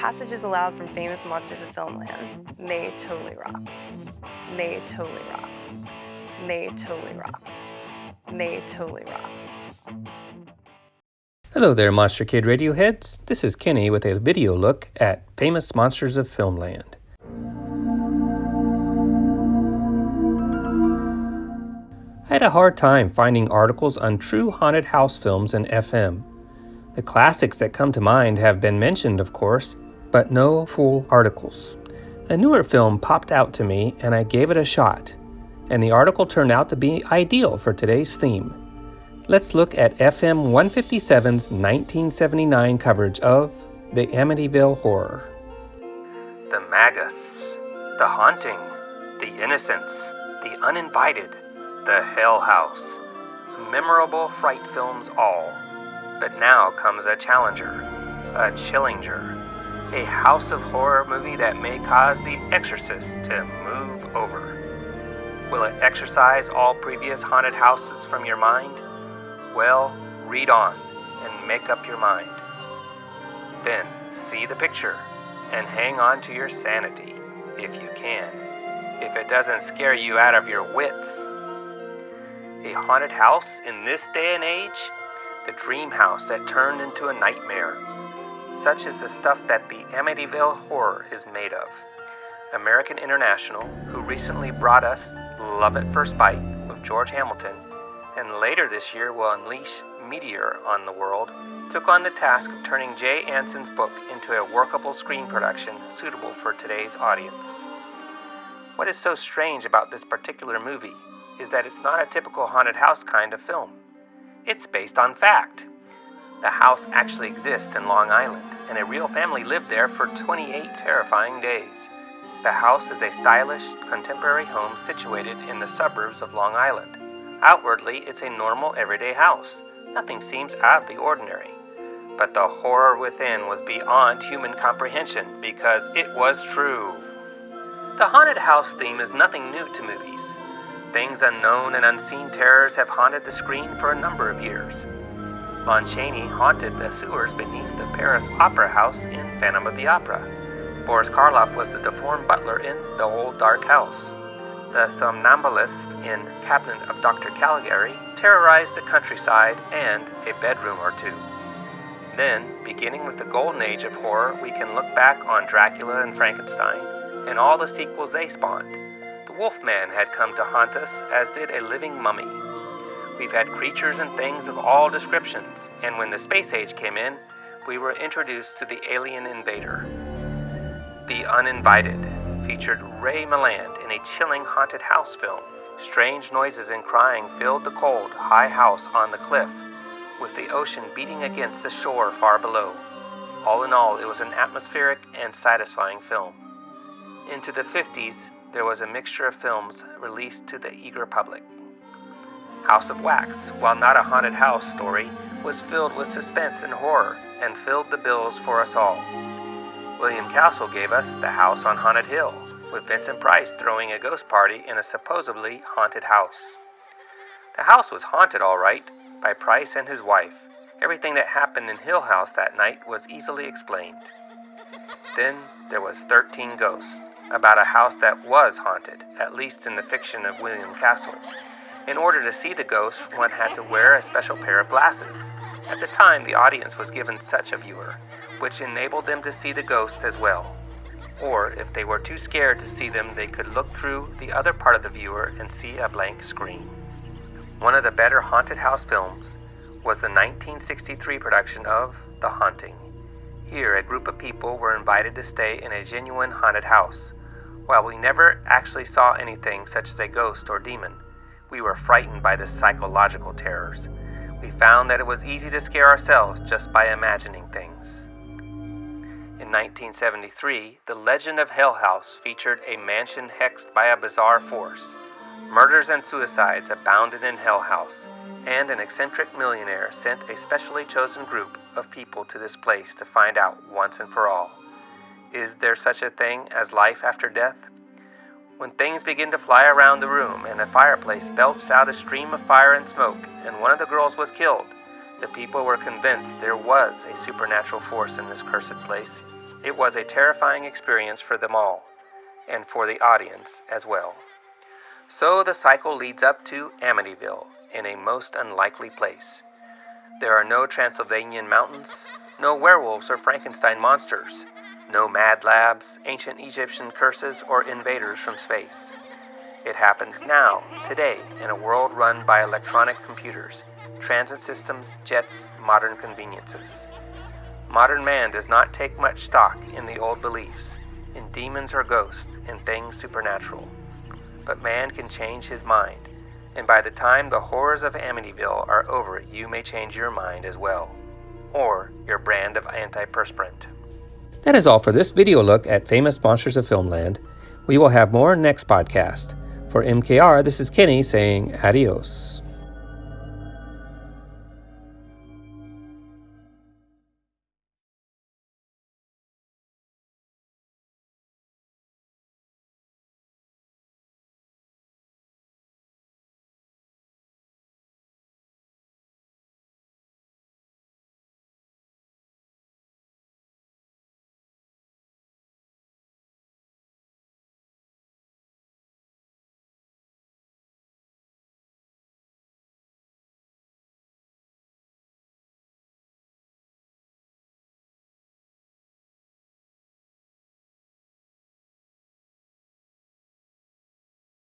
Passages aloud from famous monsters of filmland. They totally rock. They totally rock. They totally rock. They totally rock. Hello there, Monster Kid Radioheads. This is Kenny with a video look at famous monsters of filmland. I had a hard time finding articles on true haunted house films in FM. The classics that come to mind have been mentioned, of course, but no full articles. A newer film popped out to me and I gave it a shot, and the article turned out to be ideal for today's theme. Let's look at FM 157's 1979 coverage of the Amityville Horror. The Magus, the Haunting, the Innocents, the Uninvited, the Hell House. Memorable fright films all. But now comes a challenger, a Chillinger, a house of horror movie that may cause The Exorcist to move over. Will it exorcise all previous haunted houses from your mind? Well, read on and make up your mind. Then see the picture and hang on to your sanity, if you can, if it doesn't scare you out of your wits. A haunted house in this day and age? The dream house that turned into a nightmare. Such is the stuff that the Amityville Horror is made of. American International, who recently brought us Love at First Bite with George Hamilton, and later this year will unleash Meteor on the world, took on the task of turning Jay Anson's book into a workable screen production suitable for today's audience. What is so strange about this particular movie is that it's not a typical haunted house kind of film. It's based on fact. The house actually exists in Long Island, and a real family lived there for 28 terrifying days. The house is a stylish, contemporary home situated in the suburbs of Long Island. Outwardly, it's a normal, everyday house. Nothing seems out of the ordinary. But the horror within was beyond human comprehension because it was true. The haunted house theme is nothing new to movies. Things unknown and unseen terrors have haunted the screen for a number of years. Lon Chaney haunted the sewers beneath the Paris Opera House in Phantom of the Opera. Boris Karloff was the deformed butler in The Old Dark House. The somnambulist in Cabinet of Dr. Caligari terrorized the countryside and a bedroom or two. Then, beginning with the golden age of horror, we can look back on Dracula and Frankenstein and all the sequels they spawned. Wolfman had come to haunt us, as did a living mummy. We've had creatures and things of all descriptions, and when the space age came in, we were introduced to the alien invader. The Uninvited featured Ray Milland in a chilling haunted house film. Strange noises and crying filled the cold, high house on the cliff, with the ocean beating against the shore far below. All in all, it was an atmospheric and satisfying film. Into the 50s, there was a mixture of films released to the eager public. House of Wax, while not a haunted house story, was filled with suspense and horror and filled the bills for us all. William Castle gave us The House on Haunted Hill, with Vincent Price throwing a ghost party in a supposedly haunted house. The house was haunted, all right, by Price and his wife. Everything that happened in Hill House that night was easily explained. Then there was 13 Ghosts, about a house that was haunted, at least in the fiction of William Castle. In order to see the ghost, one had to wear a special pair of glasses. At the time, the audience was given such a viewer, which enabled them to see the ghosts as well. Or, if they were too scared to see them, they could look through the other part of the viewer and see a blank screen. One of the better haunted house films was the 1963 production of The Haunting. Here, a group of people were invited to stay in a genuine haunted house. While we never actually saw anything such as a ghost or demon, we were frightened by the psychological terrors. We found that it was easy to scare ourselves just by imagining things. In 1973, The Legend of Hell House featured a mansion hexed by a bizarre force. Murders and suicides abounded in Hell House, and an eccentric millionaire sent a specially chosen group of people to this place to find out once and for all. Is there such a thing as life after death? When things begin to fly around the room and the fireplace belched out a stream of fire and smoke, and one of the girls was killed, the people were convinced there was a supernatural force in this cursed place, It was a terrifying experience for them all, and for the audience as well. So the cycle leads up to Amityville, in a most unlikely place. There are no Transylvanian mountains, no werewolves or Frankenstein monsters, no mad labs, ancient Egyptian curses, or invaders from space. It happens now, today, in a world run by electronic computers, transit systems, jets, modern conveniences. Modern man does not take much stock in the old beliefs, in demons or ghosts, in things supernatural. But man can change his mind, and by the time the horrors of Amityville are over, you may change your mind as well, or your brand of antiperspirant. That is all for this video look at famous monsters of Filmland. We will have more next podcast. For MKR, this is Kenny saying adios.